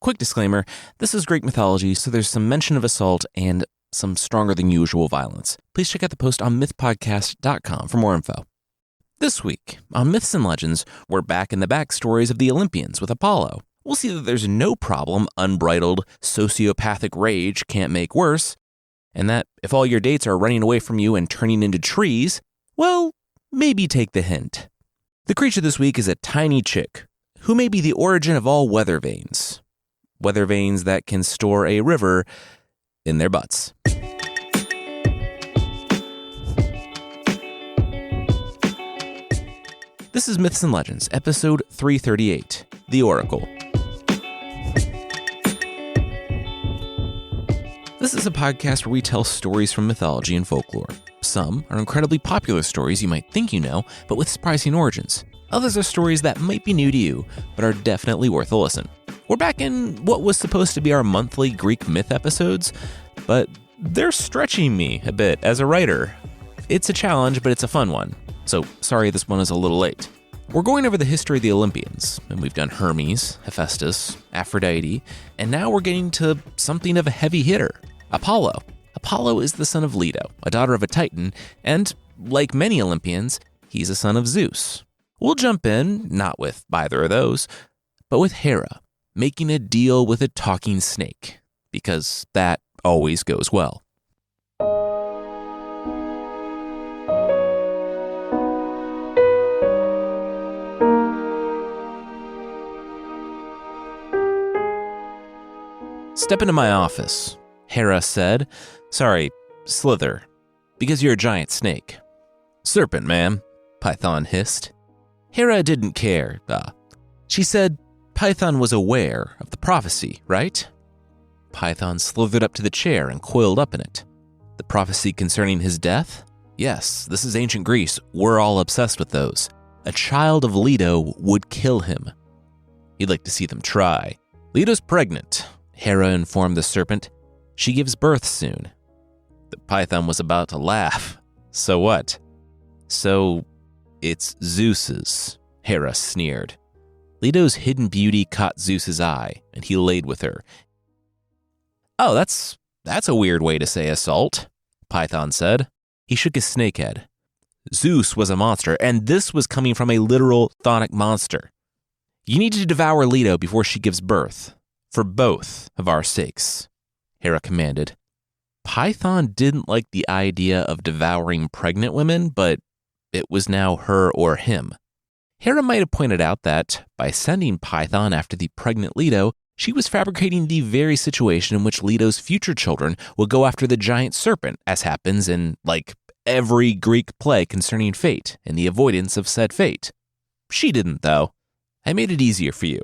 Quick disclaimer, this is Greek mythology, so there's some mention of assault and some stronger than usual violence. Please check out the post on mythpodcast.com for more info. This week, on Myths and Legends, we're back in the backstories of the Olympians with Apollo. We'll see that there's no problem unbridled sociopathic rage can't make worse, and that if all your dates are running away from you and turning into trees, well, maybe take the hint. The creature this week is a tiny chick, who may be the origin of all weather vanes. Weather vanes that can store a river in their butts. This is Myths and Legends, episode 338, The Oracle. This is a podcast where we tell stories from mythology and folklore. Some are incredibly popular stories you might think you know, but with surprising origins. Others are stories that might be new to you, but are definitely worth a listen. We're back in what was supposed to be our monthly Greek myth episodes, but they're stretching me a bit as a writer. It's a challenge, but it's a fun one. So sorry this one is a little late. We're going over the history of the Olympians, and we've done Hermes, Hephaestus, Aphrodite, and now we're getting to something of a heavy hitter, Apollo. Apollo is the son of Leto, a daughter of a Titan, and like many Olympians, he's a son of Zeus. We'll jump in, not with either of those, but with Hera, making a deal with a talking snake, because that always goes well. Step into my office, Hera said. Sorry, Slither, because you're a giant snake. Serpent, ma'am, Python hissed. Hera didn't care. She said Python was aware of the prophecy, right? Python slithered up to the chair and coiled up in it. The prophecy concerning his death? Yes, this is ancient Greece. We're all obsessed with those. A child of Leto would kill him. You'd like to see them try. Leto's pregnant, Hera informed the serpent. She gives birth soon. The Python was about to laugh. So what? So, it's Zeus's, Hera sneered. Leto's hidden beauty caught Zeus's eye, and he laid with her. Oh, that's a weird way to say assault, Python said. He shook his snake head. Zeus was a monster, and this was coming from a literal chthonic monster. You need to devour Leto before she gives birth, for both of our sakes, Hera commanded. Python didn't like the idea of devouring pregnant women, but it was now her or him. Hera might have pointed out that, by sending Python after the pregnant Leto, she was fabricating the very situation in which Leto's future children would go after the giant serpent, as happens in, every Greek play concerning fate and the avoidance of said fate. She didn't, though. I made it easier for you.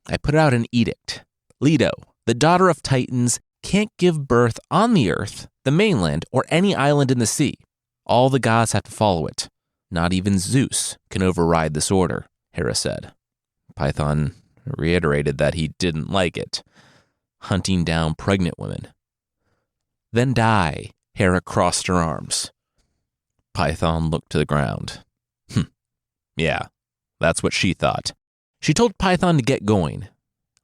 I put out an edict. Leto, the daughter of Titans, can't give birth on the earth, the mainland, or any island in the sea. All the gods have to follow it. Not even Zeus can override this order, Hera said. Python reiterated that he didn't like it. Hunting down pregnant women. Then die, Hera crossed her arms. Python looked to the ground. Yeah, that's what she thought. She told Python to get going.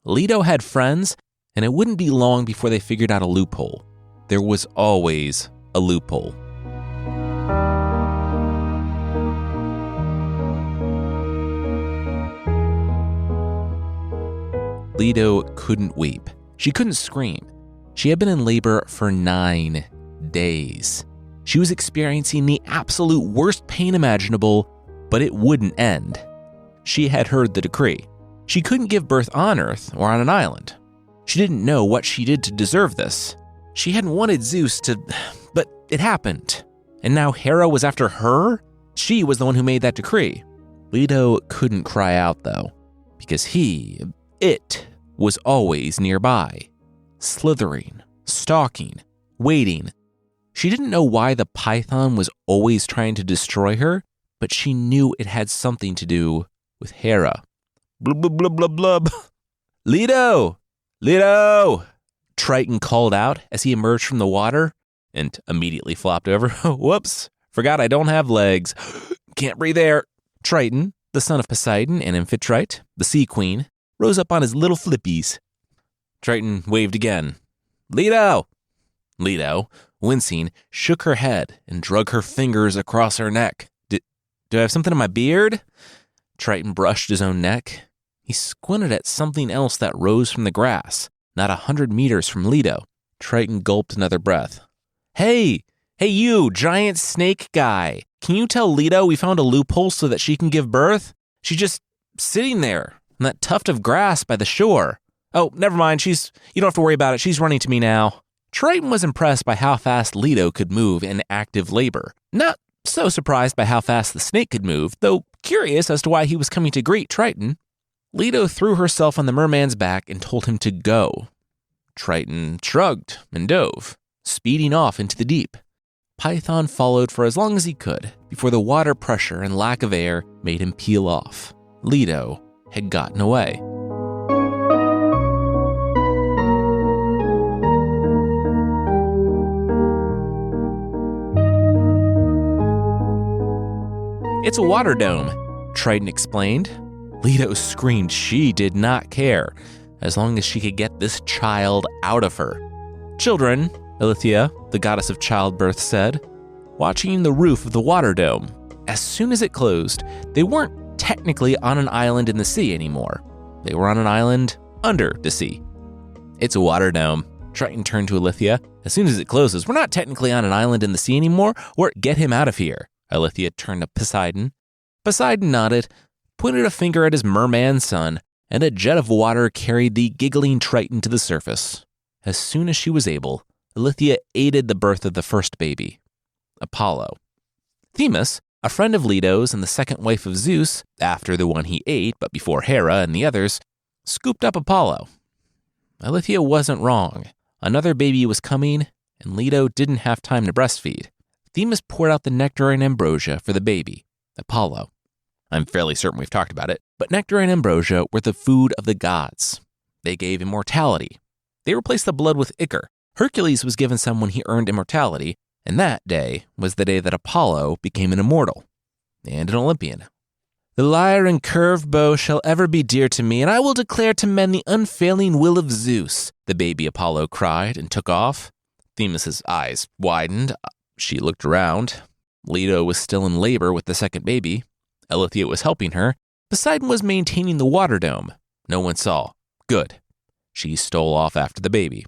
Leto had friends, and it wouldn't be long before they figured out a loophole. There was always a loophole. Leto couldn't weep. She couldn't scream. She had been in labor for 9 days. She was experiencing the absolute worst pain imaginable, but it wouldn't end. She had heard the decree. She couldn't give birth on Earth or on an island. She didn't know what she did to deserve this. She hadn't wanted Zeus to, but it happened. And now Hera was after her? She was the one who made that decree. Leto couldn't cry out, though, because it was always nearby, slithering, stalking, waiting. She didn't know why the Python was always trying to destroy her, but she knew it had something to do with Hera. Blub, blub, blub, blub, blub. Leto! Leto! Triton called out as he emerged from the water and immediately flopped over. Whoops, forgot I don't have legs. Can't breathe air. Triton, the son of Poseidon and Amphitrite, the sea queen, rose up on his little flippies. Triton waved again. Leto! Leto, wincing, shook her head and drug her fingers across her neck. Do I have something in my beard? Triton brushed his own neck. He squinted at something else that rose from the grass, not 100 meters from Leto. Triton gulped another breath. Hey you, giant snake guy. Can you tell Leto we found a loophole so that she can give birth? She's just sitting there on that tuft of grass by the shore. Oh, never mind. You don't have to worry about it. She's running to me now. Triton was impressed by how fast Leto could move in active labor. Not so surprised by how fast the snake could move, though curious as to why he was coming to greet Triton. Leto threw herself on the merman's back and told him to go. Triton shrugged and dove, speeding off into the deep. Python followed for as long as he could before the water pressure and lack of air made him peel off. Leto had gotten away. It's a water dome, Triton explained. Leto screamed she did not care, as long as she could get this child out of her. Children, Ilithia, the goddess of childbirth, said, watching the roof of the water dome. As soon as it closed, they weren't technically on an island in the sea anymore. They were on an island under the sea. It's a water dome, Triton turned to Ilithia. As soon as it closes, we're not technically on an island in the sea anymore, or get him out of here. Ilithia turned to Poseidon. Poseidon nodded, pointed a finger at his merman son, and a jet of water carried the giggling Triton to the surface. As soon as she was able, Ilithia aided the birth of the first baby, Apollo. Themis, a friend of Leto's and the second wife of Zeus, after the one he ate but before Hera and the others, scooped up Apollo. Ilithia wasn't wrong. Another baby was coming, and Leto didn't have time to breastfeed. Themis poured out the nectar and ambrosia for the baby, Apollo. I'm fairly certain we've talked about it, but nectar and ambrosia were the food of the gods. They gave immortality. They replaced the blood with ichor. Hercules was given some when he earned immortality, and that day was the day that Apollo became an immortal and an Olympian. The lyre and curved bow shall ever be dear to me, and I will declare to men the unfailing will of Zeus, the baby Apollo cried and took off. Themis's eyes widened. She looked around. Leto was still in labor with the second baby. Ilithia was helping her. Poseidon was maintaining the water dome. No one saw. Good. She stole off after the baby.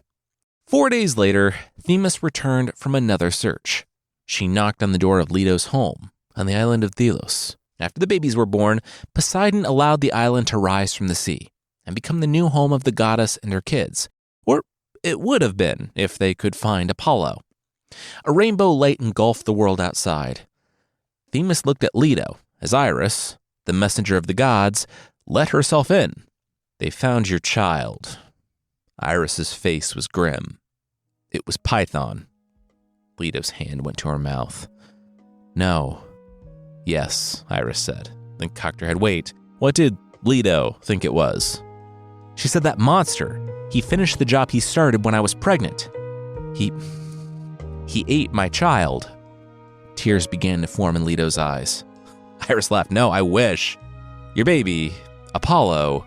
4 days later, Themis returned from another search. She knocked on the door of Leto's home on the island of Delos. After the babies were born, Poseidon allowed the island to rise from the sea and become the new home of the goddess and her kids. Or it would have been if they could find Apollo. A rainbow light engulfed the world outside. Themis looked at Leto as Iris, the messenger of the gods, let herself in. They found your child. Iris's face was grim. It was Python. Leto's hand went to her mouth. No. Yes, Iris said, then cocked her head. Wait, what did Leto think it was? She said that monster. He finished the job he started when I was pregnant. He ate my child. Tears began to form in Leto's eyes. Iris laughed. No, I wish. Your baby, Apollo,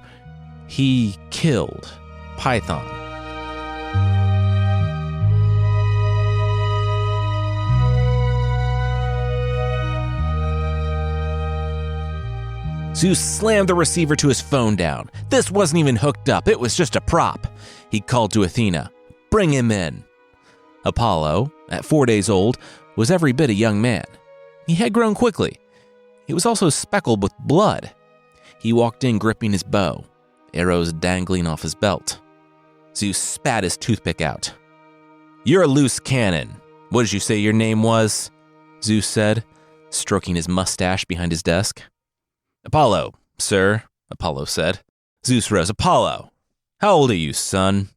he killed Python. Zeus slammed the receiver to his phone down. This wasn't even hooked up. It was just a prop. He called to Athena. Bring him in. Apollo, at 4 days old, was every bit a young man. He had grown quickly. He was also speckled with blood. He walked in gripping his bow, arrows dangling off his belt. Zeus spat his toothpick out. You're a loose cannon. What did you say your name was? Zeus said, stroking his mustache behind his desk. Apollo, sir, Apollo said. Zeus rose. Apollo, how old are you, son?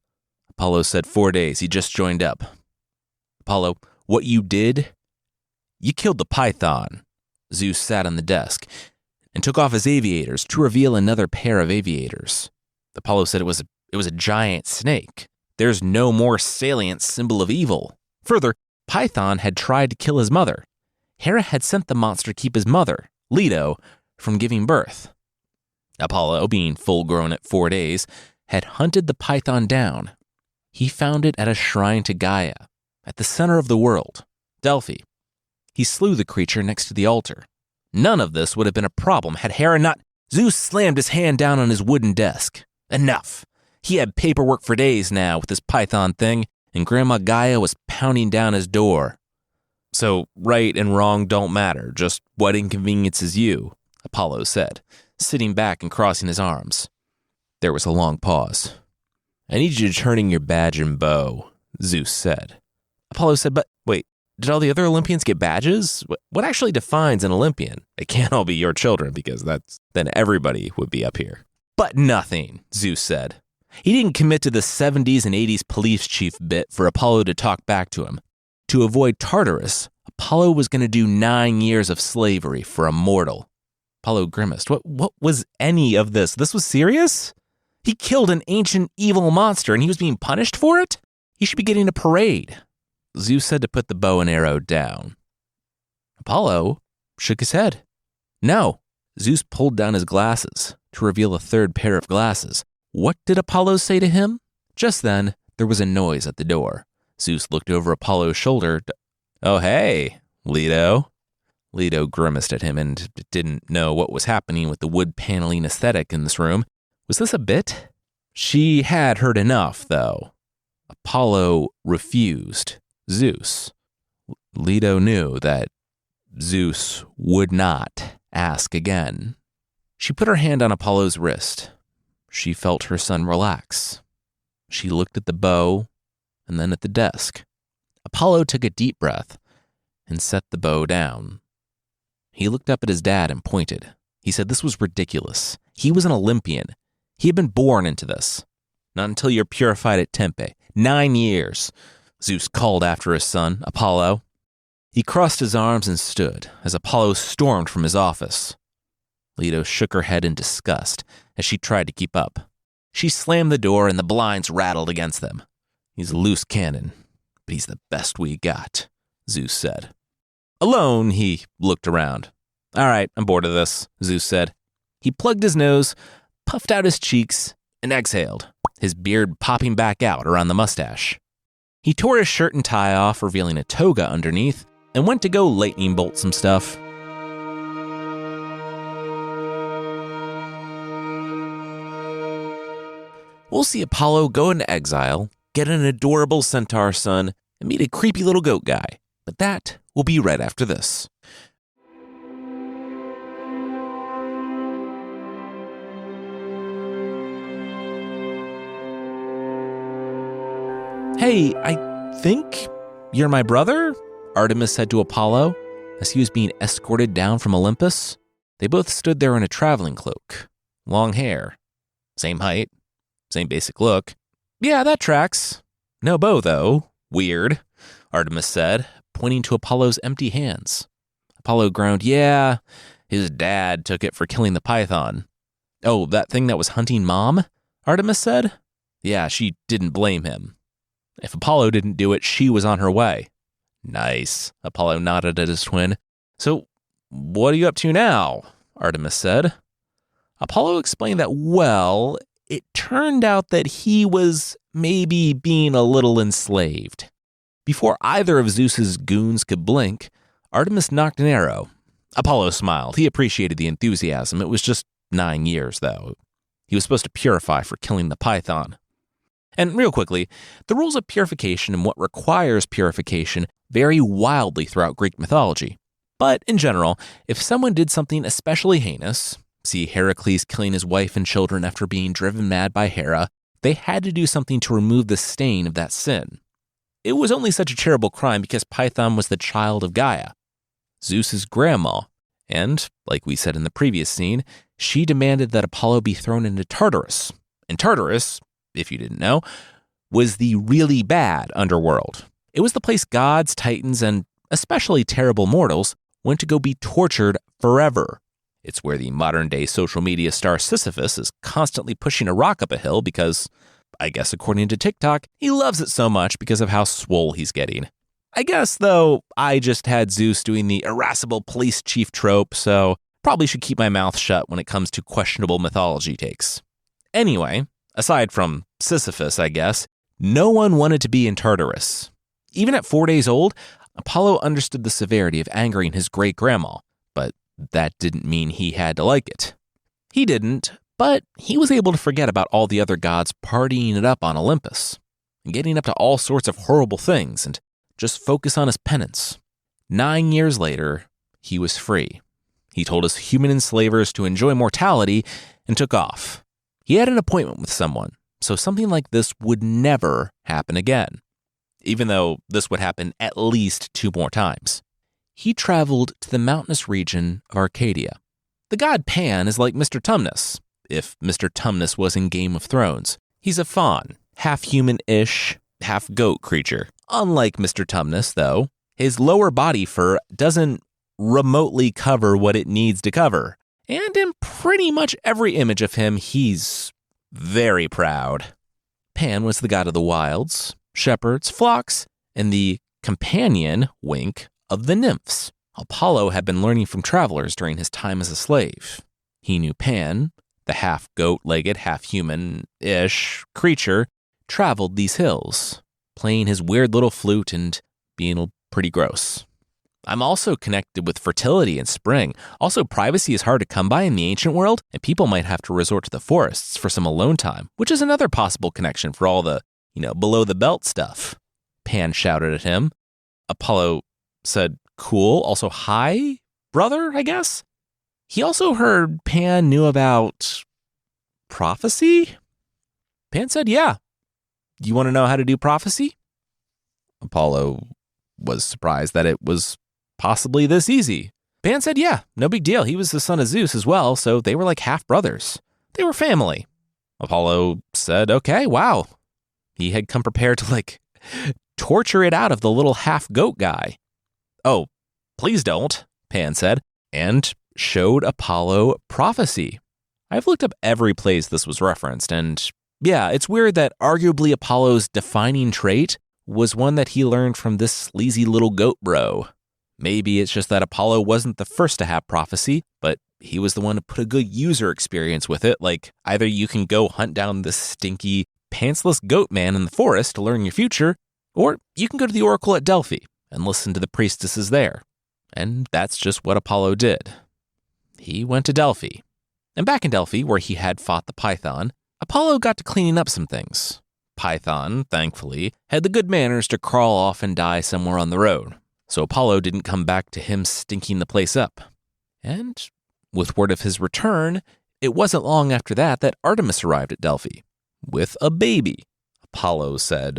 Apollo said 4 days. He just joined up. Apollo, what you did? You killed the python. Zeus sat on the desk and took off his aviators to reveal another pair of aviators. Apollo said it was a giant snake. There's no more salient symbol of evil. Further, Python had tried to kill his mother. Hera had sent the monster to keep his mother, Leto, from giving birth. Apollo, being full-grown at 4 days, had hunted the python down. He found it at a shrine to Gaia, at the center of the world, Delphi. He slew the creature next to the altar. None of this would have been a problem had Hera not... Zeus slammed his hand down on his wooden desk. Enough. He had paperwork for days now with this python thing, and Grandma Gaia was pounding down his door. So right and wrong don't matter, just what inconveniences you, Apollo said, sitting back and crossing his arms. There was a long pause. I need you to turn in your badge and bow, Zeus said. Apollo said, but wait, did all the other Olympians get badges? What actually defines an Olympian? It can't all be your children because then everybody would be up here. But nothing, Zeus said. He didn't commit to the 70s and 80s police chief bit for Apollo to talk back to him. To avoid Tartarus, Apollo was going to do 9 years of slavery for a mortal. Apollo grimaced. What was any of this? This was serious? He killed an ancient evil monster and he was being punished for it? He should be getting a parade. Zeus said to put the bow and arrow down. Apollo shook his head. No. Zeus pulled down his glasses to reveal a third pair of glasses. What did Apollo say to him? Just then, there was a noise at the door. Zeus looked over Apollo's shoulder. Oh, hey, Leto. Leto grimaced at him and didn't know what was happening with the wood paneling aesthetic in this room. Was this a bit? She had heard enough, though. Apollo refused Zeus. Leto knew that Zeus would not ask again. She put her hand on Apollo's wrist. She felt her son relax. She looked at the bow and then at the desk. Apollo took a deep breath and set the bow down. He looked up at his dad and pointed. He said this was ridiculous. He was an Olympian. He had been born into this. Not until you're purified at Tempe. 9 years. Zeus called after his son, Apollo. He crossed his arms and stood as Apollo stormed from his office. Leto shook her head in disgust as she tried to keep up. She slammed the door and the blinds rattled against them. He's a loose cannon, but he's the best we got, Zeus said. Alone, he looked around. All right, I'm bored of this, Zeus said. He plugged his nose, puffed out his cheeks, and exhaled, his beard popping back out around the mustache. He tore his shirt and tie off, revealing a toga underneath, and went to go lightning bolt some stuff. We'll see Apollo go into exile, get an adorable centaur son, and meet a creepy little goat guy. But that will be right after this. Hey, I think you're my brother? Artemis said to Apollo as he was being escorted down from Olympus. They both stood there in a traveling cloak. Long hair. Same height. Same basic look. Yeah, that tracks. No bow, though. Weird, Artemis said, pointing to Apollo's empty hands. Apollo groaned, yeah, his dad took it for killing the python. Oh, that thing that was hunting Mom? Artemis said. Yeah, she didn't blame him. If Apollo didn't do it, she was on her way. Nice, Apollo nodded at his twin. So, what are you up to now? Artemis said. Apollo explained that, well, it turned out that he was maybe being a little enslaved. Before either of Zeus's goons could blink, Artemis knocked an arrow. Apollo smiled. He appreciated the enthusiasm. It was just 9 years, though. He was supposed to purify for killing the python. And real quickly, the rules of purification and what requires purification vary wildly throughout Greek mythology. But in general, if someone did something especially heinous, see Heracles killing his wife and children after being driven mad by Hera, they had to do something to remove the stain of that sin. It was only such a terrible crime because Python was the child of Gaia, Zeus's grandma, and, like we said in the previous scene, she demanded that Apollo be thrown into Tartarus. And Tartarus, if you didn't know, was the really bad underworld. It was the place gods, titans, and especially terrible mortals went to go be tortured forever. It's where the modern-day social media star Sisyphus is constantly pushing a rock up a hill because, I guess according to TikTok, he loves it so much because of how swole he's getting. I guess, though, I just had Zeus doing the irascible police chief trope, so probably should keep my mouth shut when it comes to questionable mythology takes. Anyway, aside from Sisyphus, I guess, no one wanted to be in Tartarus. Even at 4 days old, Apollo understood the severity of angering his great-grandma, but that didn't mean he had to like it. He didn't, but he was able to forget about all the other gods partying it up on Olympus, and getting up to all sorts of horrible things, and just focus on his penance. 9 years later, he was free. He told his human enslavers to enjoy mortality and took off. He had an appointment with someone, so something like this would never happen again, even though this would happen at least 2 more times. He traveled to the mountainous region of Arcadia. The god Pan is like Mr. Tumnus, if Mr. Tumnus was in Game of Thrones. He's a faun, half-human-ish, half-goat creature. Unlike Mr. Tumnus, though, his lower body fur doesn't remotely cover what it needs to cover. And in pretty much every image of him, he's very proud. Pan was the god of the wilds, shepherds, flocks, and the companion, wink, of the nymphs. Apollo had been learning from travelers during his time as a slave. He knew Pan, the half-goat-legged, half-human-ish creature, traveled these hills, playing his weird little flute and being pretty gross. I'm also connected with fertility and spring. Also, privacy is hard to come by in the ancient world, and people might have to resort to the forests for some alone time, which is another possible connection for all the, below-the-belt stuff. Pan shouted at him. Apollo said, cool. Also, hi, brother, I guess? He also heard Pan knew about prophecy? Pan said, yeah. You want to know how to do prophecy? Apollo was surprised that it was possibly this easy. Pan said, yeah, no big deal. He was the son of Zeus as well, so they were like half-brothers. They were family. Apollo said, okay, wow. He had come prepared to, torture it out of the little half-goat guy. Oh, please don't, Pan said, and showed Apollo prophecy. I've looked up every place this was referenced, and yeah, it's weird that arguably Apollo's defining trait was one that he learned from this sleazy little goat bro. Maybe it's just that Apollo wasn't the first to have prophecy, but he was the one to put a good user experience with it, like either you can go hunt down this stinky, pantsless goat man in the forest to learn your future, or you can go to the oracle at Delphi and listen to the priestesses there. And that's just what Apollo did. He went to Delphi. And back in Delphi, where he had fought the Python, Apollo got to cleaning up some things. Python, thankfully, had the good manners to crawl off and die somewhere on the road, so Apollo didn't come back to him stinking the place up. And with word of his return, it wasn't long after that Artemis arrived at Delphi with a baby. Apollo said,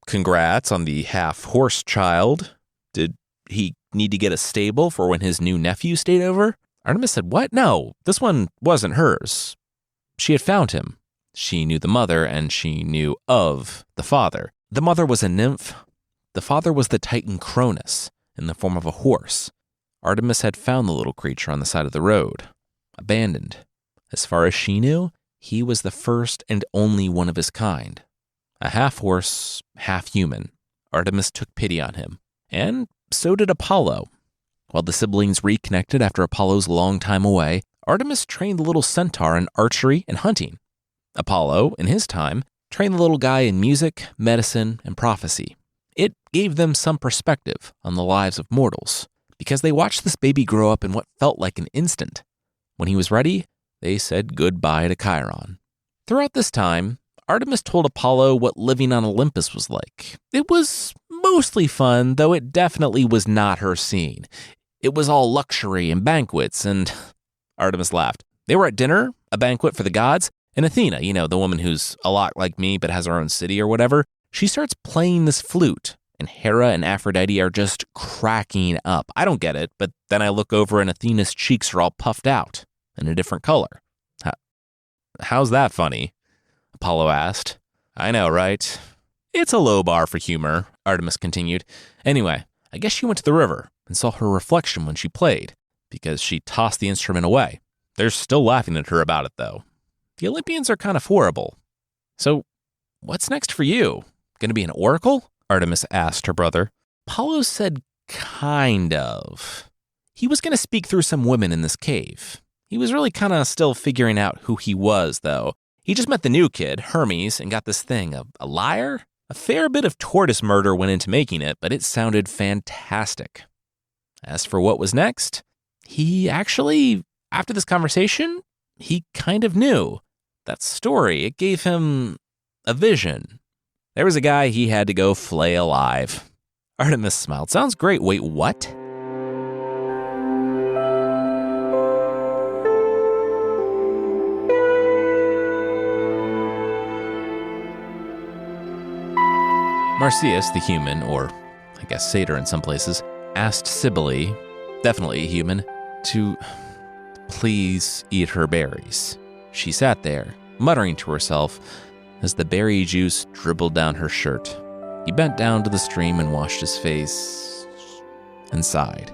congrats on the half-horse child. Did he need to get a stable for when his new nephew stayed over? Artemis said, what? No, this one wasn't hers. She had found him. She knew the mother, and she knew of the father. The mother was a nymph. The father was the Titan Cronus, in the form of a horse. Artemis had found the little creature on the side of the road, abandoned. As far as she knew, he was the first and only one of his kind. A half-horse, half-human. Artemis took pity on him, and so did Apollo. While the siblings reconnected after Apollo's long time away, Artemis trained the little centaur in archery and hunting. Apollo, in his time, trained the little guy in music, medicine, and prophecy. It gave them some perspective on the lives of mortals, because they watched this baby grow up in what felt like an instant. When he was ready, they said goodbye to Chiron. Throughout this time, Artemis told Apollo what living on Olympus was like. It was mostly fun, though it definitely was not her scene. It was all luxury and banquets, and Artemis laughed. They were at dinner, a banquet for the gods, and Athena, the woman who's a lot like me but has her own city or whatever, she starts playing this flute, and Hera and Aphrodite are just cracking up. I don't get it, but then I look over and Athena's cheeks are all puffed out in a different color. How's that funny? Apollo asked. I know, right? It's a low bar for humor, Artemis continued. Anyway, I guess she went to the river and saw her reflection when she played, because she tossed the instrument away. They're still laughing at her about it, though. The Olympians are kind of horrible. So, what's next for you? Gonna be an oracle? Artemis asked her brother. Apollo said kind of. He was gonna speak through some women in this cave. He was really kind of still figuring out who he was, though. He just met the new kid, Hermes, and got this thing, a lyre? A fair bit of tortoise murder went into making it, but it sounded fantastic. As for what was next, he actually, after this conversation, he kind of knew. That story, it gave him a vision. There was a guy he had to go flay alive. Artemis smiled. Sounds great. Wait, what? Marsyas, the human, or I guess satyr in some places, asked Cybele, definitely a human, to please eat her berries. She sat there, muttering to herself as the berry juice dribbled down her shirt. He bent down to the stream and washed his face and sighed.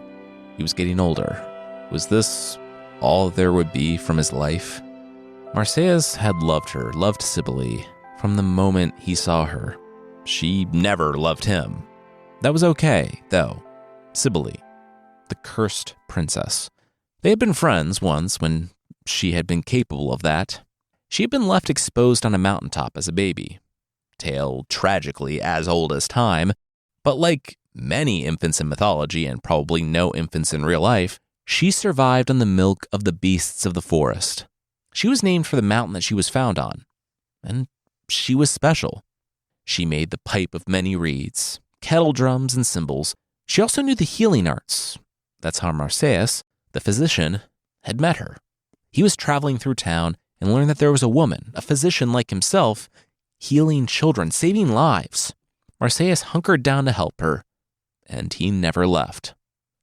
He was getting older. Was this all there would be from his life? Marsyas had loved her, loved Cybele, from the moment he saw her. She never loved him. That was okay, though. Cybele, the cursed princess. They had been friends once when she had been capable of that. She had been left exposed on a mountaintop as a baby. Tale tragically as old as time, but like many infants in mythology and probably no infants in real life, she survived on the milk of the beasts of the forest. She was named for the mountain that she was found on, and she was special. She made the pipe of many reeds, kettle drums, and cymbals. She also knew the healing arts. That's how Marsyas, the physician, had met her. He was traveling through town and learned that there was a woman, a physician like himself, healing children, saving lives. Marsyas hunkered down to help her, and he never left.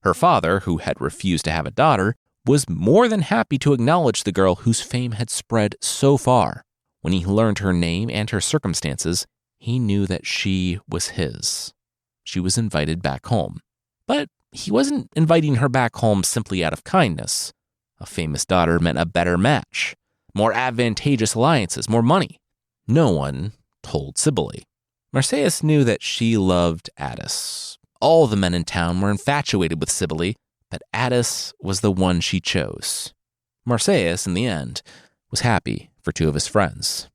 Her father, who had refused to have a daughter, was more than happy to acknowledge the girl whose fame had spread so far. When he learned her name and her circumstances, he knew that she was his. She was invited back home. But he wasn't inviting her back home simply out of kindness. A famous daughter meant a better match, more advantageous alliances, more money. No one told Cybele. Marsyas knew that she loved Attis. All the men in town were infatuated with Cybele, but Attis was the one she chose. Marsyas, in the end, was happy for two of his friends.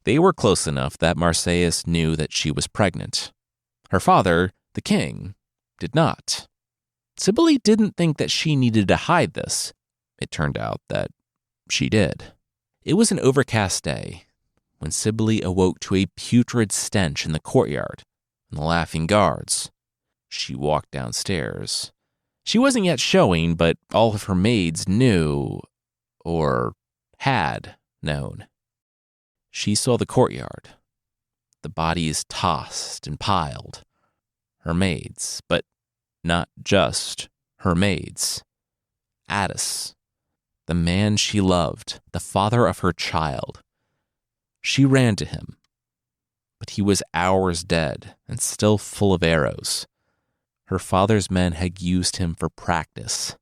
They were close enough that Marsyas knew that she was pregnant. Her father, the king, did not. Cybele didn't think that she needed to hide this. It turned out that she did. It was an overcast day when Cybele awoke to a putrid stench in the courtyard and the laughing guards. She walked downstairs. She wasn't yet showing, but all of her maids knew, or had known. She saw the courtyard, the bodies tossed and piled. Her maids, but not just her maids. Attis, the man she loved, the father of her child. She ran to him, but he was hours dead and still full of arrows. Her father's men had used him for practice.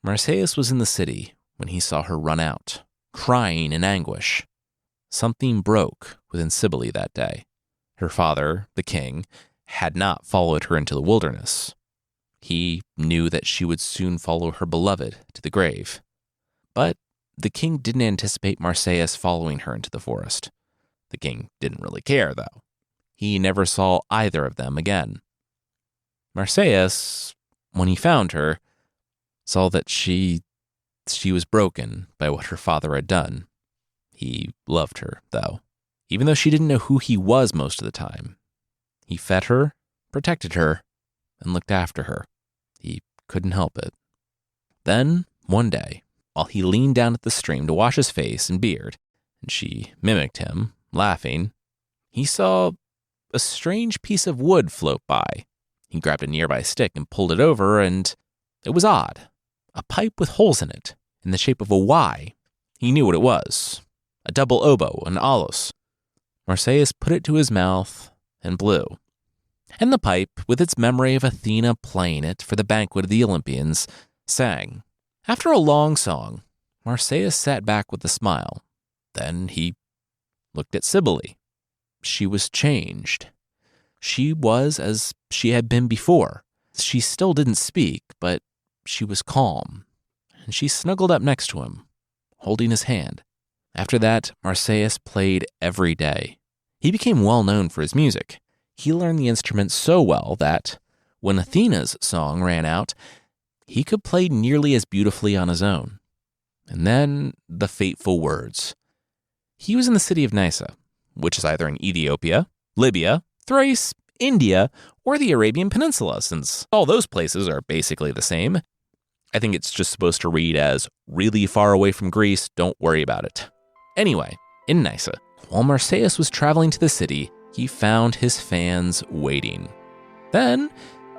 Marsyas was in the city when he saw her run out, crying in anguish. Something broke within Cybele that day. Her father, the king, had not followed her into the wilderness. He knew that she would soon follow her beloved to the grave. But the king didn't anticipate Marsyas following her into the forest. The king didn't really care, though. He never saw either of them again. Marsyas, when he found her, saw that she was broken by what her father had done. He loved her, though, even though she didn't know who he was most of the time. He fed her, protected her, and looked after her. He couldn't help it. Then, one day, while he leaned down at the stream to wash his face and beard, and she mimicked him, laughing, he saw a strange piece of wood float by. He grabbed a nearby stick and pulled it over, and it was odd. A pipe with holes in it, in the shape of a Y. He knew what it was. A double oboe, an alos. Marsyas put it to his mouth and blew. And the pipe, with its memory of Athena playing it for the banquet of the Olympians, sang. After a long song, Marsyas sat back with a smile. Then he looked at Cybele. She was changed. She was as she had been before. She still didn't speak, but she was calm. And she snuggled up next to him, holding his hand. After that, Marsyas played every day. He became well known for his music. He learned the instrument so well that, when Athena's song ran out, he could play nearly as beautifully on his own. And then the fateful words. He was in the city of Nysa, which is either in Ethiopia, Libya, Thrace, India, or the Arabian Peninsula, since all those places are basically the same. I think it's just supposed to read as really far away from Greece, don't worry about it. Anyway, in Nysa, while Marsyas was traveling to the city, he found his fans waiting. Then,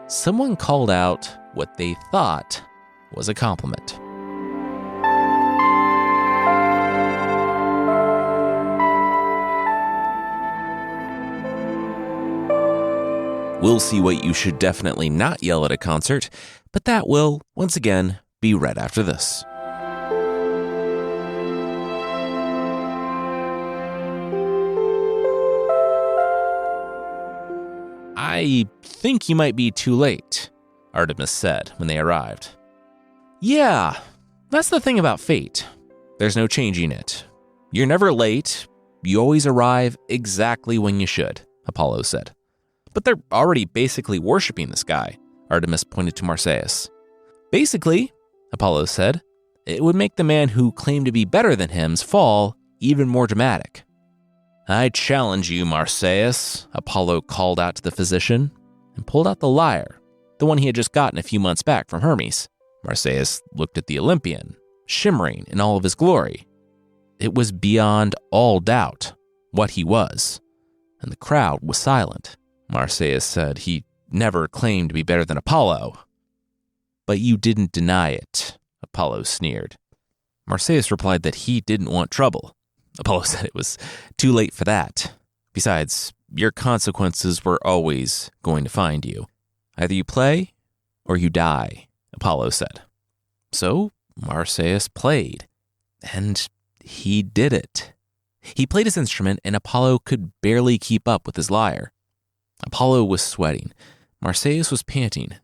someone called out what they thought was a compliment. We'll see what you should definitely not yell at a concert, but that will, once again, be right after this. I think you might be too late, Artemis said when they arrived. Yeah, that's the thing about fate. There's no changing it. You're never late. You always arrive exactly when you should, Apollo said. But they're already basically worshiping this guy, Artemis pointed to Marsyas. Basically, Apollo said, it would make the man who claimed to be better than him's fall even more dramatic. I challenge you, Marsyas, Apollo called out to the physician and pulled out the lyre, the one he had just gotten a few months back from Hermes. Marsyas looked at the Olympian, shimmering in all of his glory. It was beyond all doubt what he was, and the crowd was silent. Marsyas said he never claimed to be better than Apollo. But you didn't deny it, Apollo sneered. Marsyas replied that he didn't want trouble. Apollo said it was too late for that. Besides, your consequences were always going to find you. Either you play or you die, Apollo said. So Marsyas played, and he did it. He played his instrument, and Apollo could barely keep up with his lyre. Apollo was sweating. Marsyas was panting.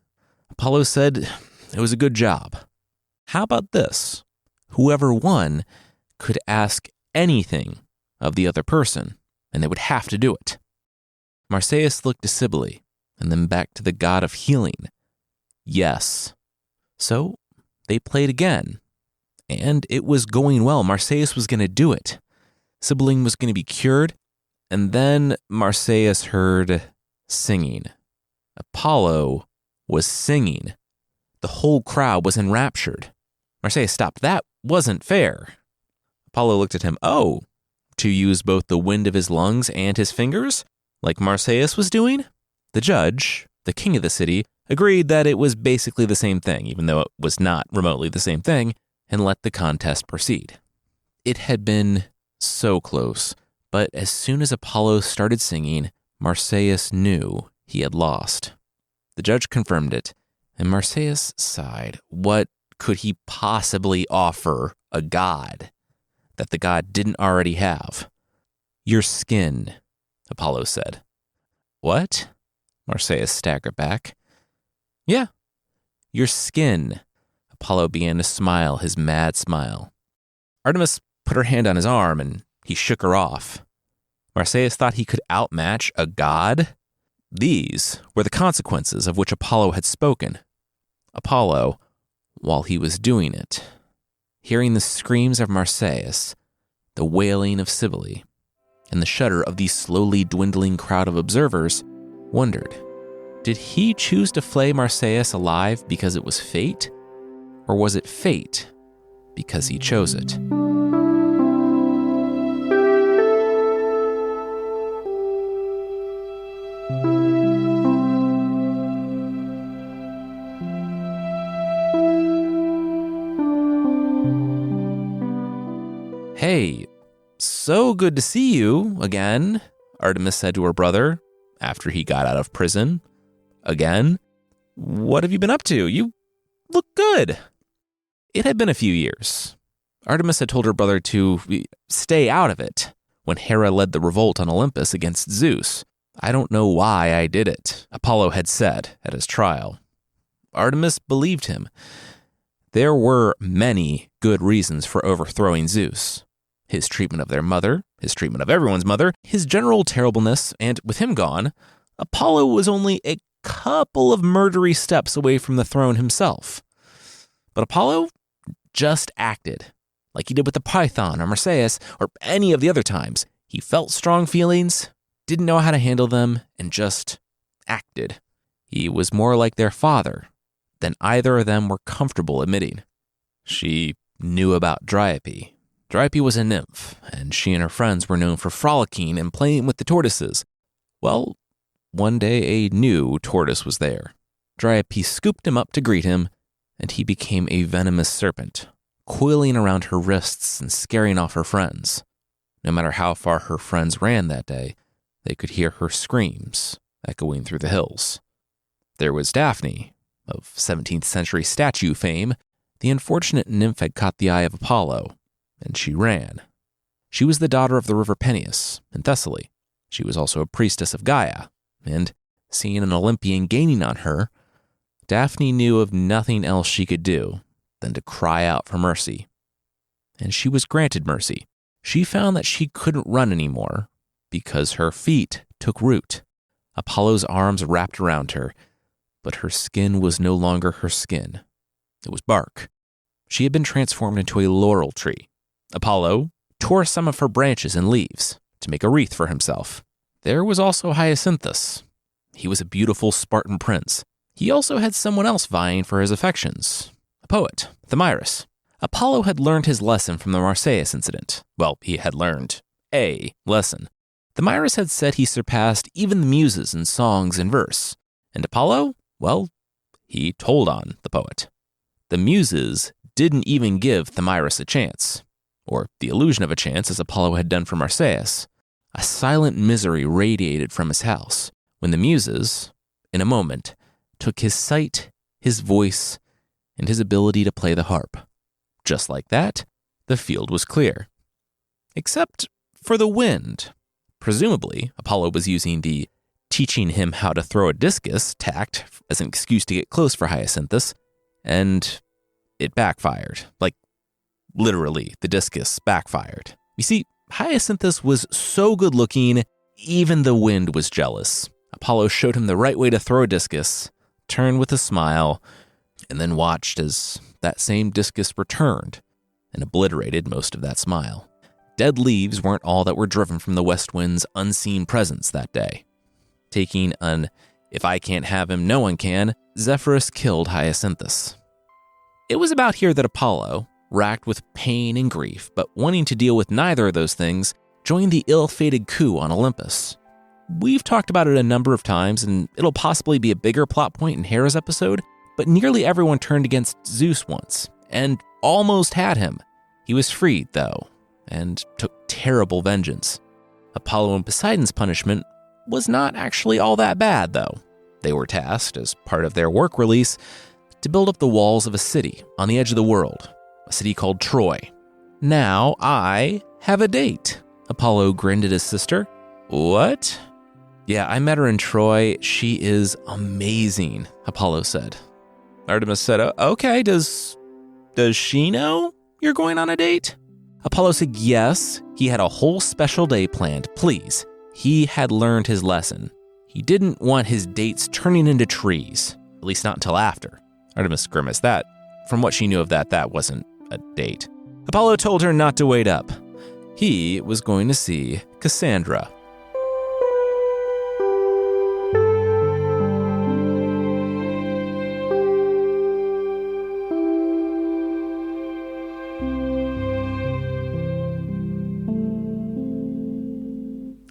Apollo said it was a good job. How about this? Whoever won could ask anything of the other person, and they would have to do it. Marsyas looked to Cybele, and then back to the god of healing. Yes. So they played again, and it was going well. Marsyas was going to do it. Cybele was going to be cured, and then Marsyas heard singing. Apollo was singing. The whole crowd was enraptured. Marsyas stopped. That wasn't fair. Apollo looked at him. Oh, to use both the wind of his lungs and his fingers, like Marsyas was doing? The judge, the king of the city, agreed that it was basically the same thing, even though it was not remotely the same thing, and let the contest proceed. It had been so close, but as soon as Apollo started singing, Marsyas knew he had lost. The judge confirmed it, and Marsyas sighed. What could he possibly offer a god that the god didn't already have? Your skin, Apollo said. What? Marsyas staggered back. Yeah, your skin. Apollo began to smile his mad smile. Artemis put her hand on his arm, and he shook her off. Marsyas thought he could outmatch a god? These were the consequences of which Apollo had spoken. Apollo, while he was doing it, hearing the screams of Marsyas, the wailing of Cybele, and the shudder of the slowly dwindling crowd of observers, wondered, did he choose to flay Marsyas alive because it was fate? Or was it fate because he chose it? Hey, so good to see you again, Artemis said to her brother after he got out of prison. Again? What have you been up to? You look good. It had been a few years. Artemis had told her brother to stay out of it when Hera led the revolt on Olympus against Zeus. I don't know why I did it, Apollo had said at his trial. Artemis believed him. There were many good reasons for overthrowing Zeus. his treatment of their mother, his treatment of everyone's mother, his general terribleness, and with him gone, Apollo was only a couple of murdery steps away from the throne himself. But Apollo just acted, like he did with the Python or Marsyas or any of the other times. He felt strong feelings, didn't know how to handle them, and just acted. He was more like their father than either of them were comfortable admitting. She knew about Dryope. Dryope was a nymph, and she and her friends were known for frolicking and playing with the tortoises. Well, one day a new tortoise was there. Dryope scooped him up to greet him, and he became a venomous serpent, coiling around her wrists and scaring off her friends. No matter how far her friends ran that day, they could hear her screams echoing through the hills. There was Daphne, of 17th century statue fame. The unfortunate nymph had caught the eye of Apollo, and she ran. She was the daughter of the river Peneus in Thessaly. She was also a priestess of Gaia, and seeing an Olympian gaining on her, Daphne knew of nothing else she could do than to cry out for mercy. And she was granted mercy. She found that she couldn't run anymore because her feet took root. Apollo's arms wrapped around her, but her skin was no longer her skin. It was bark. She had been transformed into a laurel tree. Apollo tore some of her branches and leaves to make a wreath for himself. There was also Hyacinthus. He was a beautiful Spartan prince. He also had someone else vying for his affections, a poet, Thamyris. Apollo had learned his lesson from the Marsyas incident. Well, he had learned a lesson. Thamyris had said he surpassed even the muses in songs and verse. And Apollo, well, he told on the poet. The muses didn't even give Thamyris a chance, or the illusion of a chance as Apollo had done for Marsyas. A silent misery radiated from his house when the muses, in a moment, took his sight, his voice, and his ability to play the harp. Just like that, the field was clear. Except for the wind. Presumably, Apollo was using the teaching him how to throw a discus tact as an excuse to get close for Hyacinthus, and it backfired. Like, literally, the discus backfired. You see, Hyacinthus was so good looking, even the wind was jealous. Apollo showed him the right way to throw a discus, turned with a smile, and then watched as that same discus returned and obliterated most of that smile. Dead leaves weren't all that were driven from the west wind's unseen presence that day. Taking an "if I can't have him, no one can," Zephyrus killed Hyacinthus. It was about here that Apollo, racked with pain and grief, but wanting to deal with neither of those things, joined the ill-fated coup on Olympus. We've talked about it a number of times, and it'll possibly be a bigger plot point in Hera's episode, but nearly everyone turned against Zeus once, and almost had him. He was freed, though, and took terrible vengeance. Apollo and Poseidon's punishment was not actually all that bad, though. They were tasked, as part of their work release, to build up the walls of a city on the edge of the world, a city called Troy. Now I have a date. Apollo grinned at his sister. What? Yeah, I met her in Troy. She is amazing, Apollo said. Artemis said, okay, does she know you're going on a date? Apollo said yes, he had a whole special day planned, please. He had learned his lesson. He didn't want his dates turning into trees, at least not until after. Artemis grimaced. That, from what she knew of that wasn't a date. Apollo told her not to wait up. He was going to see Cassandra.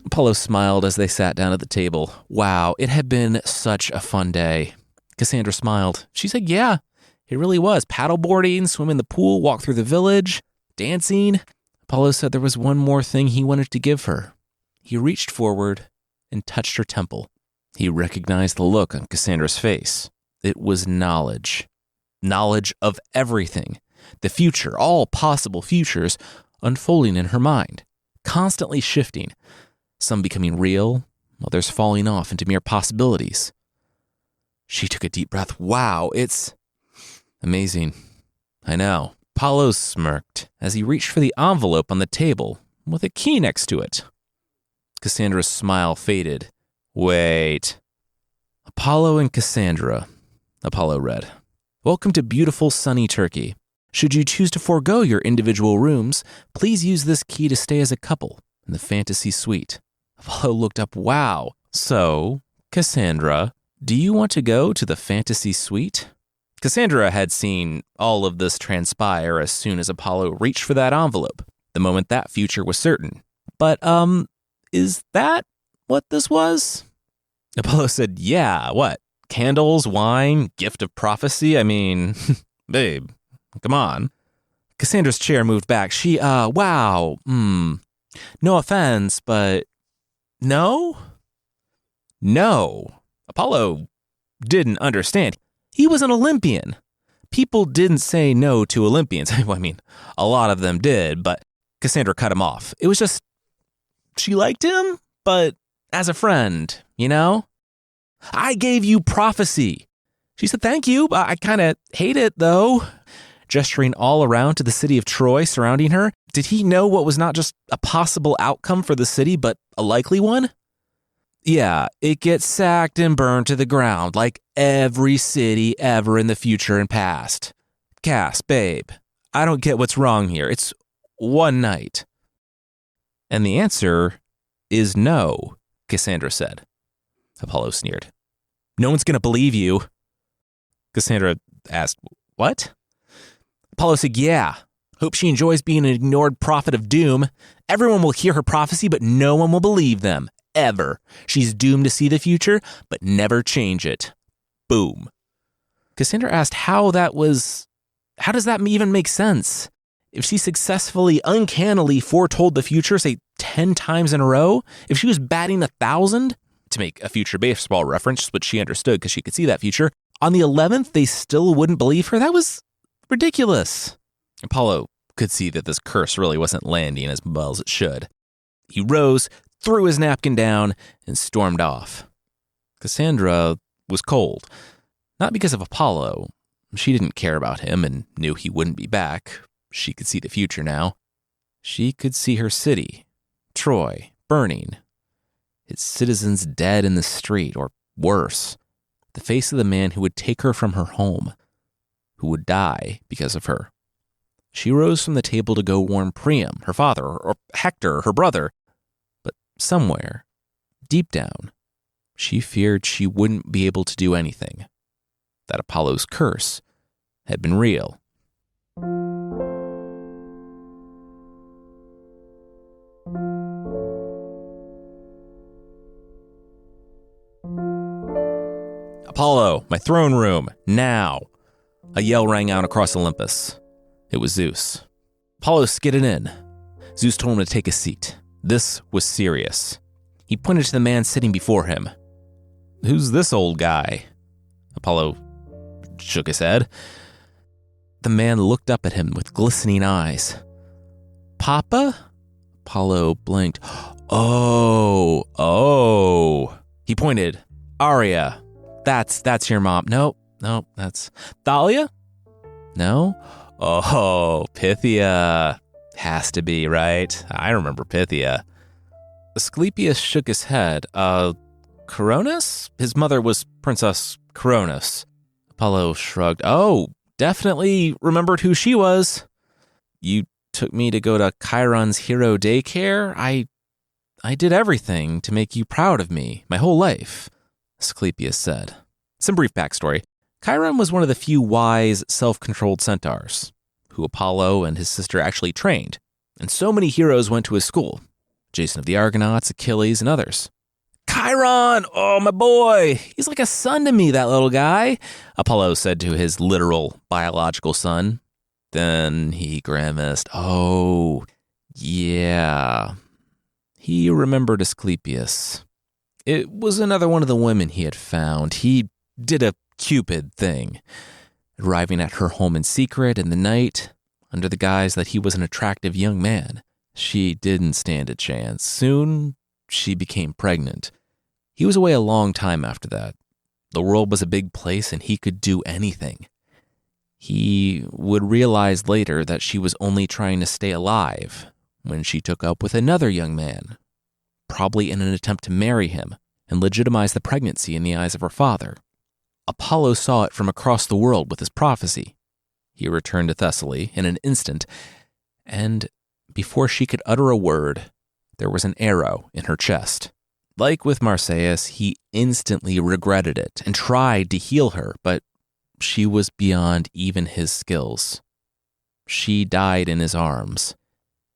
Apollo smiled as they sat down at the table. Wow, it had been such a fun day. Cassandra smiled. She said, yeah, it really was. Paddleboarding, swim in the pool, walk through the village, dancing. Apollo said there was one more thing he wanted to give her. He reached forward and touched her temple. He recognized the look on Cassandra's face. It was knowledge. Knowledge of everything. The future, all possible futures, unfolding in her mind, constantly shifting. Some becoming real, others falling off into mere possibilities. She took a deep breath. Wow, it's amazing. I know. Apollo smirked as he reached for the envelope on the table with a key next to it. Cassandra's smile faded. Wait. Apollo and Cassandra, Apollo read. Welcome to beautiful sunny Turkey. Should you choose to forego your individual rooms, please use this key to stay as a couple in the fantasy suite. Apollo looked up. Wow. So, Cassandra, do you want to go to the fantasy suite? Cassandra had seen all of this transpire as soon as Apollo reached for that envelope, the moment that future was certain. But, is that what this was? Apollo said, yeah, what? Candles, wine, gift of prophecy? I mean, babe, come on. Cassandra's chair moved back. Wow, no offense, but no? No. Apollo didn't understand. He was an Olympian. People didn't say no to Olympians. I mean, a lot of them did, but Cassandra cut him off. It was just, she liked him, but as a friend, you know? I gave you prophecy. She said, thank you. I kind of hate it, though. Gesturing all around to the city of Troy surrounding her, did he know what was not just a possible outcome for the city, but a likely one? Yeah, it gets sacked and burned to the ground like every city ever in the future and past. Cass, babe, I don't get what's wrong here. It's one night. And the answer is no, Cassandra said. Apollo sneered. No one's going to believe you. Cassandra asked, what? Apollo said, yeah. Hope she enjoys being an ignored prophet of doom. Everyone will hear her prophecy, but no one will believe them. Ever. She's doomed to see the future, but never change it. Boom. Cassandra asked how does that even make sense? If she successfully, uncannily foretold the future, say 10 times in a row, if she was batting 1,000, to make a future baseball reference, which she understood because she could see that future, on the 11th, they still wouldn't believe her? That was ridiculous. Apollo could see that this curse really wasn't landing as well as it should. He rose, threw his napkin down, and stormed off. Cassandra was cold. Not because of Apollo. She didn't care about him and knew he wouldn't be back. She could see the future now. She could see her city, Troy, burning. Its citizens dead in the street, or worse, the face of the man who would take her from her home, who would die because of her. She rose from the table to go warn Priam, her father, or Hector, her brother. But somewhere, deep down, she feared she wouldn't be able to do anything. That Apollo's curse had been real. Apollo, my throne room, now. A yell rang out across Olympus. It was Zeus. Apollo skidded in. Zeus told him to take a seat. This was serious. He pointed to the man sitting before him. Who's this old guy? Apollo shook his head. The man looked up at him with glistening eyes. Papa? Apollo blinked. Oh. He pointed. Arya. That's your mom. Nope, that's Thalia? No? Oh, Pythia. Has to be, right? I remember Pythia. Asclepius shook his head. Coronis? His mother was Princess Coronis. Apollo shrugged. Oh, definitely remembered who she was. You took me to go to Chiron's hero daycare? I did everything to make you proud of me, my whole life, Asclepius said. Some brief backstory. Chiron was one of the few wise, self-controlled centaurs, who Apollo and his sister actually trained, and so many heroes went to his school. Jason of the Argonauts, Achilles, and others. Chiron! Oh, my boy! He's like a son to me, that little guy, Apollo said to his literal biological son. Then he grimaced. Oh, yeah. He remembered Asclepius. It was another one of the women he had found. He did a Cupid thing, arriving at her home in secret in the night, under the guise that he was an attractive young man. She didn't stand a chance. Soon, she became pregnant. He was away a long time after that. The world was a big place and he could do anything. He would realize later that she was only trying to stay alive, when she took up with another young man, probably in an attempt to marry him and legitimize the pregnancy in the eyes of her father. Apollo saw it from across the world with his prophecy. He returned to Thessaly in an instant, and before she could utter a word, there was an arrow in her chest. Like with Marsyas, he instantly regretted it and tried to heal her, but she was beyond even his skills. She died in his arms.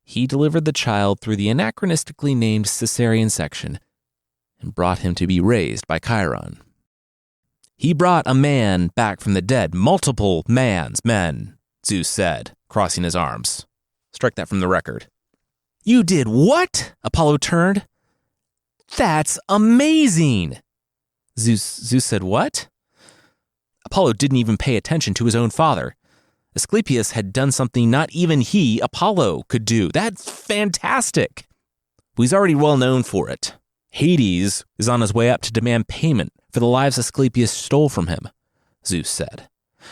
He delivered the child through the anachronistically named cesarean section and brought him to be raised by Chiron. He brought a man back from the dead, multiple men, Zeus said, crossing his arms. Strike that from the record. You did what? Apollo turned. That's amazing. Zeus said what? Apollo didn't even pay attention to his own father. Asclepius had done something not even he, Apollo, could do. That's fantastic. He's already well known for it. Hades is on his way up to demand payment for the lives Asclepius stole from him, Zeus said.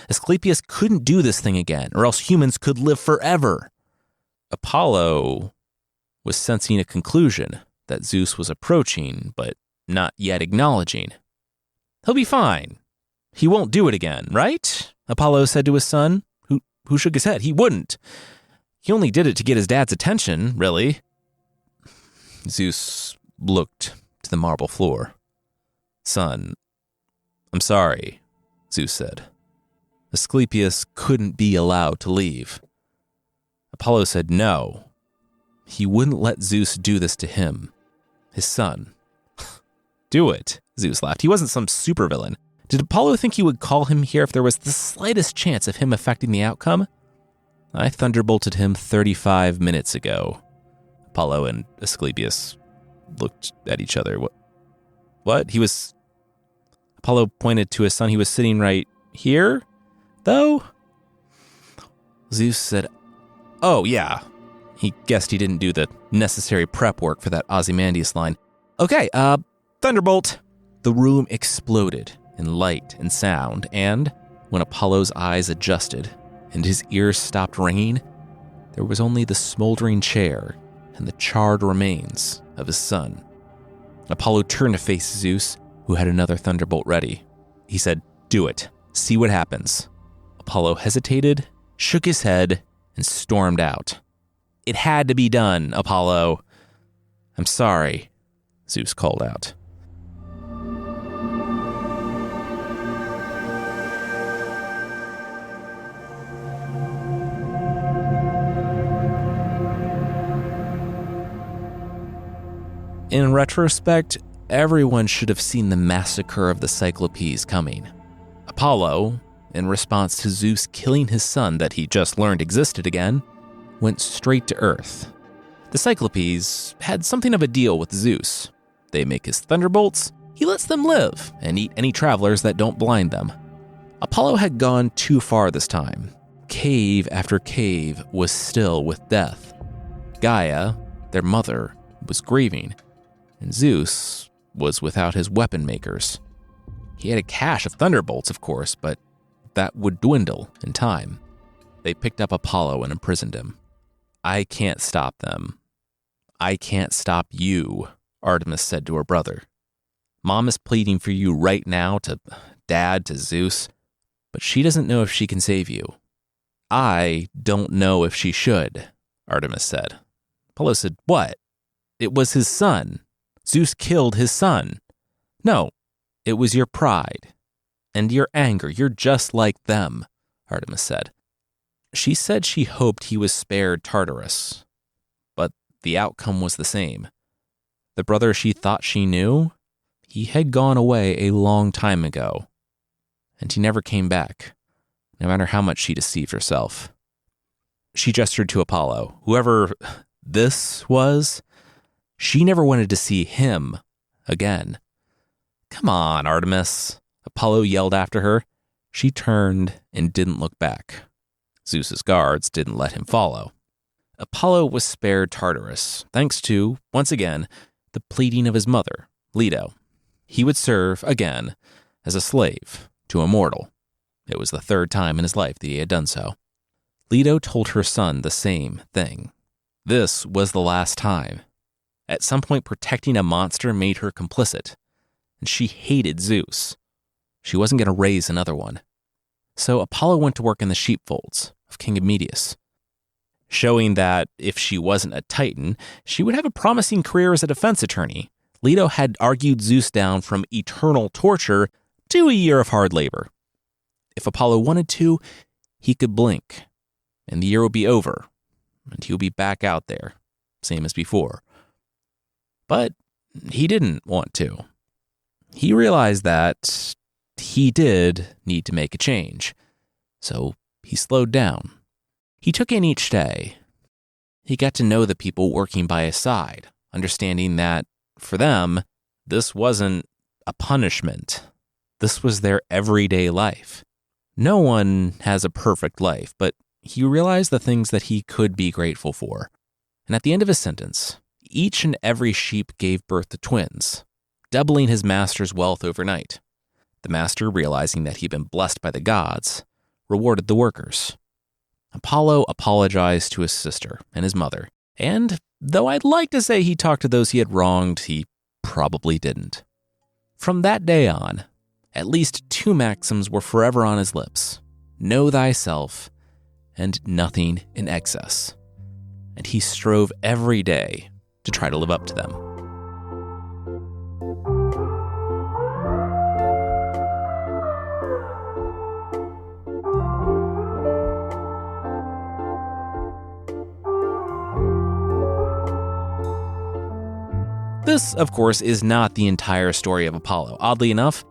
Asclepius couldn't do this thing again, or else humans could live forever. Apollo was sensing a conclusion that Zeus was approaching, but not yet acknowledging. He'll be fine. He won't do it again, right? Apollo said to his son, who shook his head. He wouldn't. He only did it to get his dad's attention, really. Zeus looked to the marble floor. Son, I'm sorry, Zeus said. Asclepius couldn't be allowed to leave. Apollo said no. He wouldn't let Zeus do this to him, his son. Do it, Zeus laughed. He wasn't some supervillain. Did Apollo think he would call him here if there was the slightest chance of him affecting the outcome? I thunderbolted him 35 minutes ago. Apollo and Asclepius looked at each other. What? Apollo pointed to his son. He was sitting right here, though? Zeus said, oh, yeah. He guessed he didn't do the necessary prep work for that Ozymandias line. Okay, thunderbolt. The room exploded in light and sound, and when Apollo's eyes adjusted and his ears stopped ringing, there was only the smoldering chair and the charred remains of his son. Apollo turned to face Zeus, who had another thunderbolt ready. He said, do it. See what happens. Apollo hesitated, shook his head, and stormed out. It had to be done, Apollo. I'm sorry, Zeus called out. In retrospect, everyone should have seen the massacre of the Cyclopes coming. Apollo, in response to Zeus killing his son that he just learned existed again, went straight to Earth. The Cyclopes had something of a deal with Zeus. They make his thunderbolts, he lets them live, and eat any travelers that don't blind them. Apollo had gone too far this time. Cave after cave was still with death. Gaia, their mother, was grieving, and Zeus was without his weapon makers. He had a cache of thunderbolts, of course, but that would dwindle in time. They picked up Apollo and imprisoned him. I can't stop them. I can't stop you, Artemis said to her brother. Mom is pleading for you right now to Dad, to Zeus, but she doesn't know if she can save you. I don't know if she should, Artemis said. Apollo said, what? It was his son. Zeus killed his son. No, it was your pride and your anger. You're just like them, Artemis said. She said she hoped he was spared Tartarus, but the outcome was the same. The brother she thought she knew, he had gone away a long time ago, and he never came back, no matter how much she deceived herself. She gestured to Apollo. Whoever this was, she never wanted to see him again. Come on, Artemis, Apollo yelled after her. She turned and didn't look back. Zeus's guards didn't let him follow. Apollo was spared Tartarus, thanks to, once again, the pleading of his mother, Leto. He would serve, again, as a slave to a mortal. It was the third time in his life that he had done so. Leto told her son the same thing. This was the last time. At some point, protecting a monster made her complicit, and she hated Zeus. She wasn't going to raise another one. So Apollo went to work in the sheepfolds of King Eumedius, showing that if she wasn't a Titan, she would have a promising career as a defense attorney. Leto had argued Zeus down from eternal torture to a year of hard labor. If Apollo wanted to, he could blink, and the year would be over, and he would be back out there, same as before. But he didn't want to. He realized that he did need to make a change, so he slowed down. He took in each day. He got to know the people working by his side, understanding that, for them, this wasn't a punishment. This was their everyday life. No one has a perfect life, but he realized the things that he could be grateful for. And at the end of his sentence, each and every sheep gave birth to twins, doubling his master's wealth overnight. The master, realizing that he'd been blessed by the gods, rewarded the workers. Apollo apologized to his sister and his mother, and though I'd like to say he talked to those he had wronged, he probably didn't. From that day on, at least two maxims were forever on his lips: know thyself and nothing in excess. And he strove every day to try to live up to them. This, of course, is not the entire story of Apollo. Oddly enough,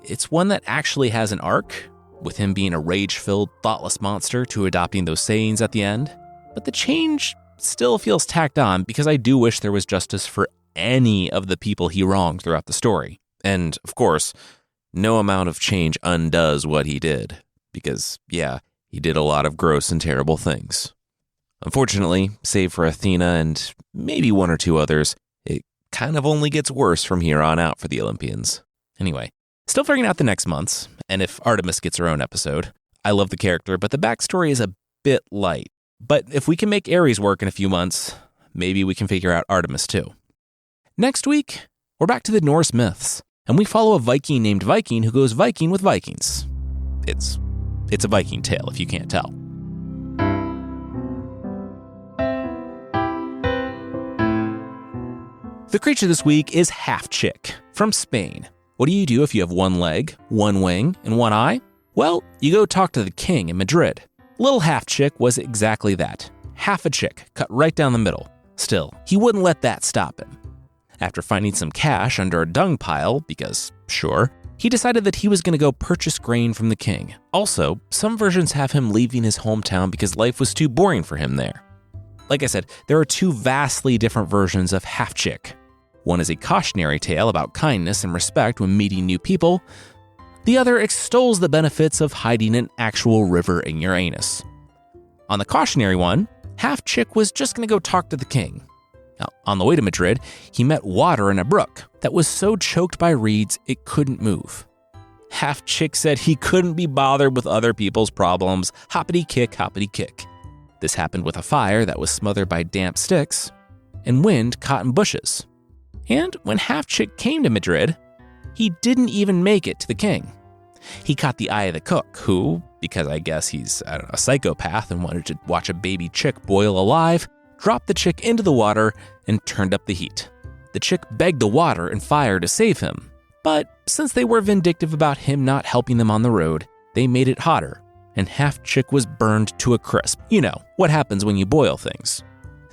it's one that actually has an arc, with him being a rage-filled, thoughtless monster to adopting those sayings at the end. But the change still feels tacked on because I do wish there was justice for any of the people he wronged throughout the story. And, of course, no amount of change undoes what he did. Because, yeah, he did a lot of gross and terrible things. Unfortunately, save for Athena and maybe one or two others, it kind of only gets worse from here on out for the Olympians. Anyway, still figuring out the next months, and if Artemis gets her own episode. I love the character, but the backstory is a bit light. But if we can make Ares work in a few months, maybe we can figure out Artemis too. Next week, we're back to the Norse myths, and we follow a Viking named Viking who goes Viking with Vikings. It's a Viking tale, if you can't tell. The creature this week is Half-Chick from Spain. What do you do if you have one leg, one wing, and one eye? Well, you go talk to the king in Madrid. Little Half-Chick was exactly that. Half a chick, cut right down the middle. Still, he wouldn't let that stop him. After finding some cash under a dung pile, because, sure, he decided that he was going to go purchase grain from the king. Also, some versions have him leaving his hometown because life was too boring for him there. Like I said, there are two vastly different versions of Half-Chick. One is a cautionary tale about kindness and respect when meeting new people. The other extols the benefits of hiding an actual river in your anus. On the cautionary one, Half-Chick was just going to go talk to the king. Now, on the way to Madrid, he met water in a brook that was so choked by reeds it couldn't move. Half-Chick said he couldn't be bothered with other people's problems. Hoppity kick, hoppity kick. This happened with a fire that was smothered by damp sticks and wind caught in bushes. And when Half-Chick came to Madrid, he didn't even make it to the king. He caught the eye of the cook, who, because I guess he's a psychopath and wanted to watch a baby chick boil alive, dropped the chick into the water and turned up the heat. The chick begged the water and fire to save him, but since they were vindictive about him not helping them on the road, they made it hotter, and Half-Chick was burned to a crisp. You know, what happens when you boil things.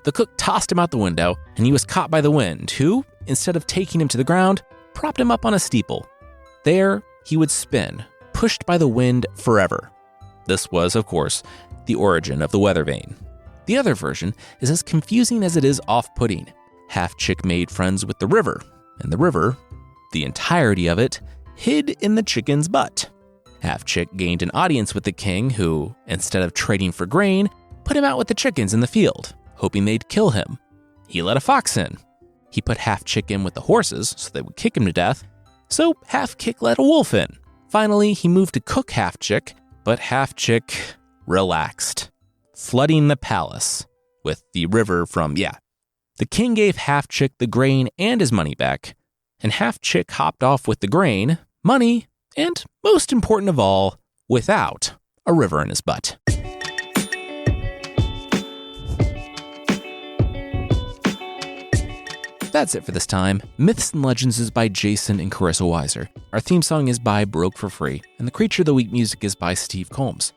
The cook tossed him out the window, and he was caught by the wind, who, instead of taking him to the ground, propped him up on a steeple. There, he would spin, pushed by the wind forever. This was, of course, the origin of the weather vane. The other version is as confusing as it is off-putting. Half-Chick made friends with the river, and the river, the entirety of it, hid in the chicken's butt. Half-Chick gained an audience with the king who, instead of trading for grain, put him out with the chickens in the field, hoping they'd kill him. He let a fox in. He put Half-Chick in with the horses so they would kick him to death, so Half-Chick let a wolf in. Finally, he moved to cook Half-Chick, but Half-Chick relaxed, flooding the palace. with the river from, The king gave Half Chick the grain and his money back, and Half Chick hopped off with the grain, money, and, most important of all, without a river in his butt. That's it for this time. Myths and Legends is by Jason and Carissa Weiser. Our theme song is by Broke for Free, and the Creature of the Week music is by Steve Combs.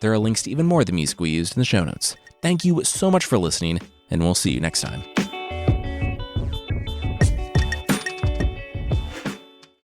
There are links to even more of the music we used in the show notes. Thank you so much for listening, and we'll see you next time.